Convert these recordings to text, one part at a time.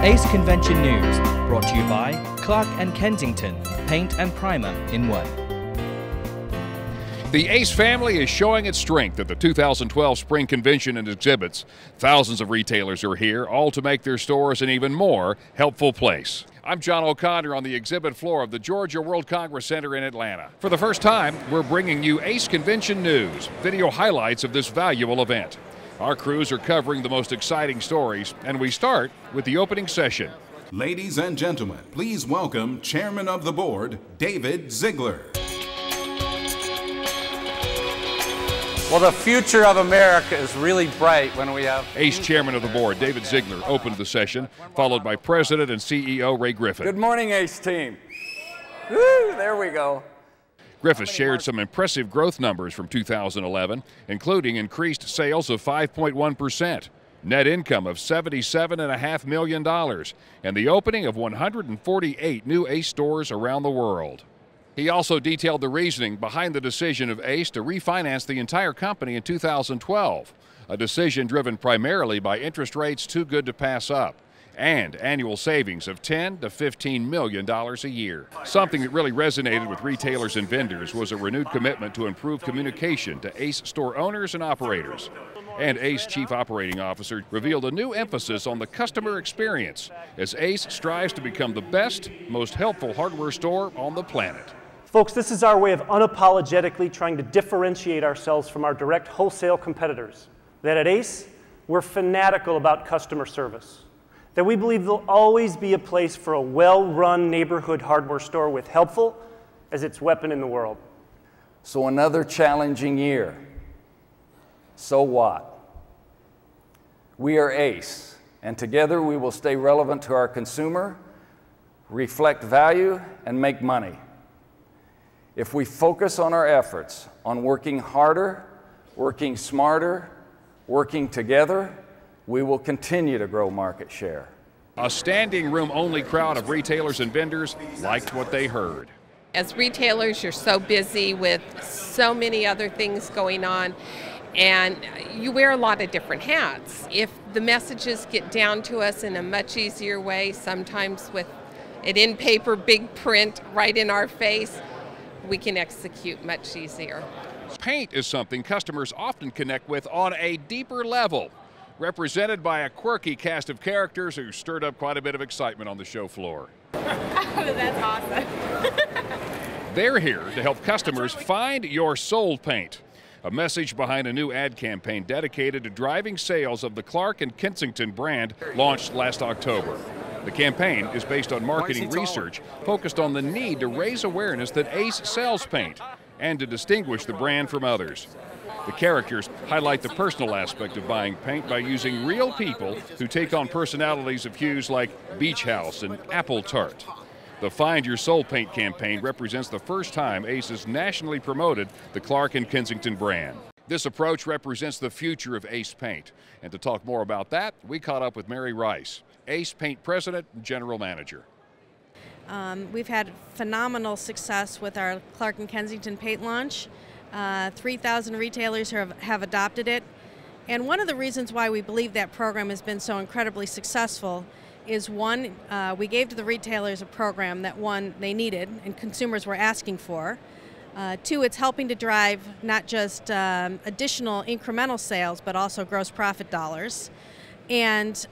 ACE Convention News, brought to you by Clark & Kensington, paint and primer in one. The ACE family is showing its strength at the 2012 Spring Convention and Exhibits. Thousands of retailers are here, all to make their stores an even more helpful place. I'm John O'Connor on the exhibit floor of the Georgia World Congress Center in Atlanta. For the first time, we're bringing you ACE Convention News, video highlights of this valuable event. Our crews are covering the most exciting stories, and we start with the opening session. Ladies and gentlemen, please welcome Chairman of the Board, David Ziegler. Well, the future of America is really bright when we have... ACE Chairman of the Board, David Ziegler, opened the session, followed by President and CEO Ray Griffin. Good morning, ACE team. Woo, there we go. Griffith shared some impressive growth numbers from 2011, including increased sales of 5.1%, net income of $77.5 million, and the opening of 148 new ACE stores around the world. He also detailed the reasoning behind the decision of ACE to refinance the entire company in 2012, a decision driven primarily by interest rates too good to pass up, and annual savings of $10 to $15 million a year. Something that really resonated with retailers and vendors was a renewed commitment to improve communication to ACE store owners and operators. And ACE Chief Operating Officer revealed a new emphasis on the customer experience as ACE strives to become the best, most helpful hardware store on the planet. Folks, this is our way of unapologetically trying to differentiate ourselves from our direct wholesale competitors. That at ACE, we're fanatical about customer service. That we believe there'll always be a place for a well-run neighborhood hardware store with helpful as its weapon in the world. So another challenging year. So what? We are ACE, and together we will stay relevant to our consumer, reflect value, and make money. If we focus on our efforts on working harder, working smarter, working together, we will continue to grow market share. A standing room only crowd of retailers and vendors liked what they heard. As retailers, you're so busy with so many other things going on, and you wear a lot of different hats. If the messages get down to us in a much easier way, sometimes with it in paper, big print, right in our face, we can execute much easier. Paint is something customers often connect with on a deeper level, represented by a quirky cast of characters who stirred up quite a bit of excitement on the show floor. That's awesome. They're here to help customers find your soul paint, a message behind a new ad campaign dedicated to driving sales of the Clark & Kensington brand launched last October. The campaign is based on marketing research focused on the need to raise awareness that ACE sells paint and to distinguish the brand from others. The characters highlight the personal aspect of buying paint by using real people who take on personalities of hues like Beach House and Apple Tart. The Find Your Soul Paint campaign represents the first time ACE has nationally promoted the Clark & Kensington brand. This approach represents the future of ACE Paint. And to talk more about that, we caught up with Mary Rice, ACE Paint President and General Manager. We've had phenomenal success with our Clark & Kensington paint launch. 3,000 retailers have adopted it. And one of the reasons why we believe that program has been so incredibly successful is one, we gave to the retailers a program that one, they needed and consumers were asking for. Two, it's helping to drive not just additional incremental sales, but also gross profit dollars. And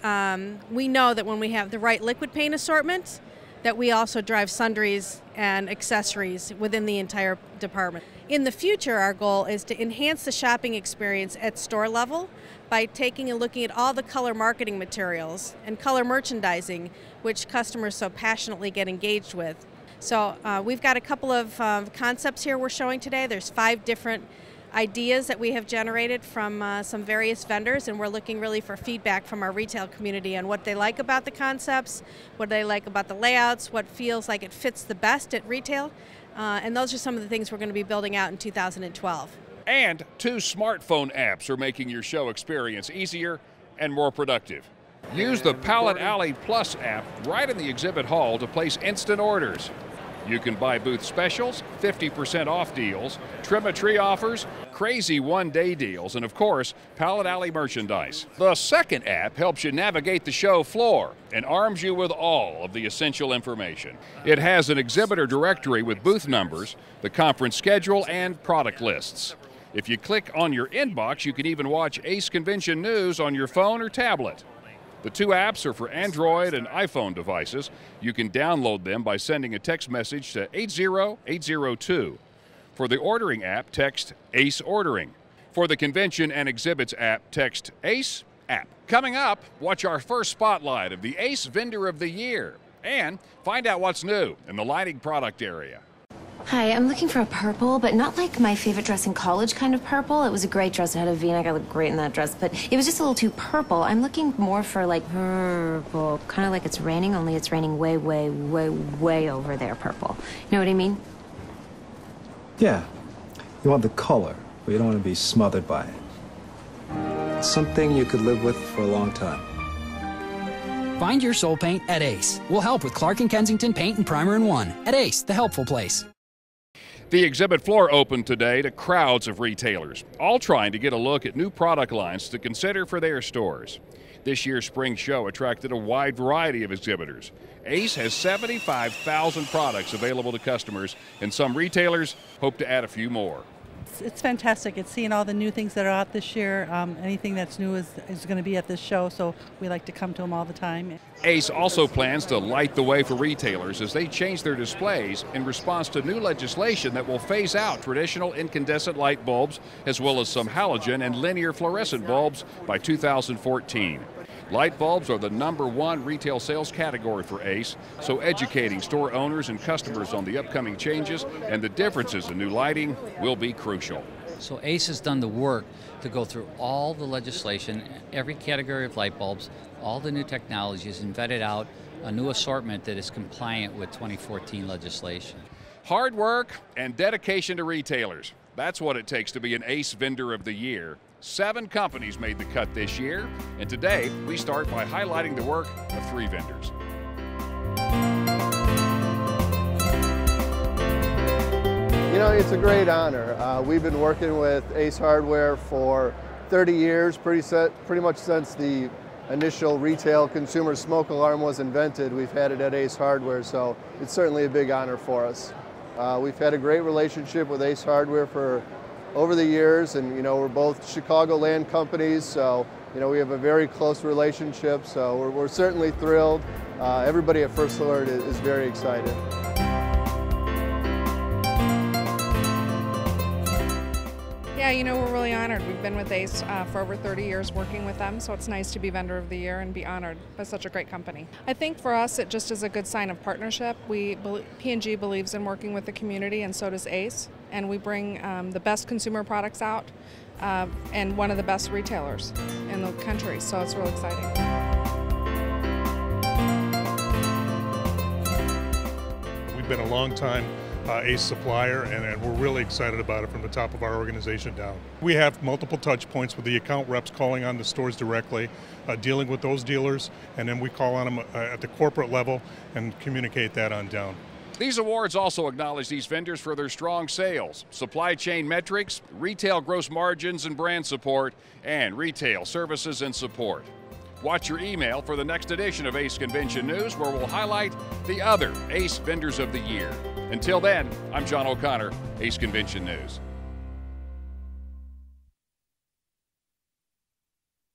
we know that when we have the right liquid paint assortment, that we also drive sundries and accessories within the entire department. In the future, our goal is to enhance the shopping experience at store level by taking and looking at all the color marketing materials and color merchandising, which customers so passionately get engaged with. So we've got a couple of concepts here we're showing today. There's 5 different ideas that we have generated from some various vendors, and we're looking really for feedback from our retail community on what they like about the concepts, what they like about the layouts, what feels like it fits the best at retail, and those are some of the things we're going to be building out in 2012. And 2 smartphone apps are making your show experience easier and more productive. Use the Pallet Alley Plus app right in the exhibit hall to place instant orders. You can buy booth specials, 50% off deals, trim-a-tree offers, crazy one-day deals, and of course, Pallet Alley merchandise. The second app helps you navigate the show floor and arms you with all of the essential information. It has an exhibitor directory with booth numbers, the conference schedule, and product lists. If you click on your inbox, you can even watch ACE Convention News on your phone or tablet. The two apps are for Android and iPhone devices. You can download them by sending a text message to 80802. For the ordering app, text ACE Ordering. For the Convention and Exhibits app, text ACE App. Coming up, watch our first spotlight of the ACE Vendor of the Year and find out what's new in the lighting product area. Hi, I'm looking for a purple, but not like my favorite dress in college kind of purple. It was a great dress. It had a V-neck. I looked great in that dress, but it was just a little too purple. I'm looking more for like purple, kind of like it's raining, only it's raining way, way, way, way over there purple. You know what I mean? Yeah. You want the color, but you don't want to be smothered by it. Something you could live with for a long time. Find your soul paint at ACE. We'll help with Clark & Kensington Paint and Primer in One. At ACE, the helpful place. The exhibit floor opened today to crowds of retailers, all trying to get a look at new product lines to consider for their stores. This year's spring show attracted a wide variety of exhibitors. ACE has 75,000 products available to customers, and some retailers hope to add a few more. It's fantastic. It's seeing all the new things that are out this year. Anything that's new is going to be at this show, so we like to come to them all the time. ACE also plans to light the way for retailers as they change their displays in response to new legislation that will phase out traditional incandescent light bulbs as well as some halogen and linear fluorescent bulbs by 2014. Light bulbs are the #1 retail sales category for ACE, so educating store owners and customers on the upcoming changes and the differences in new lighting will be crucial. So ACE has done the work to go through all the legislation, every category of light bulbs, all the new technologies, and vetted out a new assortment that is compliant with 2014 legislation. Hard work and dedication to retailers. That's what it takes to be an ACE Vendor of the Year. 7 companies made the cut this year, and today we start by highlighting the work of 3 vendors. You know, it's a great honor. We've been working with Ace Hardware for 30 years, pretty much since the initial retail consumer smoke alarm was invented. We've had it at Ace Hardware, so it's certainly a big honor for us. We've had a great relationship with Ace Hardware for over the years, and you know, we're both Chicagoland companies, so you know, we have a very close relationship, so we're certainly thrilled. Everybody at First Alert is very excited. Yeah, you know, we're really honored. We've been with ACE for over 30 years working with them, so it's nice to be Vendor of the Year and be honored by such a great company. I think for us it just is a good sign of partnership. P&G believes in working with the community, and so does ACE, and we bring the best consumer products out and one of the best retailers in the country, so it's really exciting. We've been a long time ACE supplier, and we're really excited about it from the top of our organization down. We have multiple touch points with the account reps calling on the stores directly, dealing with those dealers, and then we call on them at the corporate level and communicate that on down. These awards also acknowledge these vendors for their strong sales, supply chain metrics, retail gross margins and brand support, and retail services and support. Watch your email for the next edition of ACE Convention News, where we'll highlight the other ACE Vendors of the Year. Until then, I'm John O'Connor, ACE Convention News.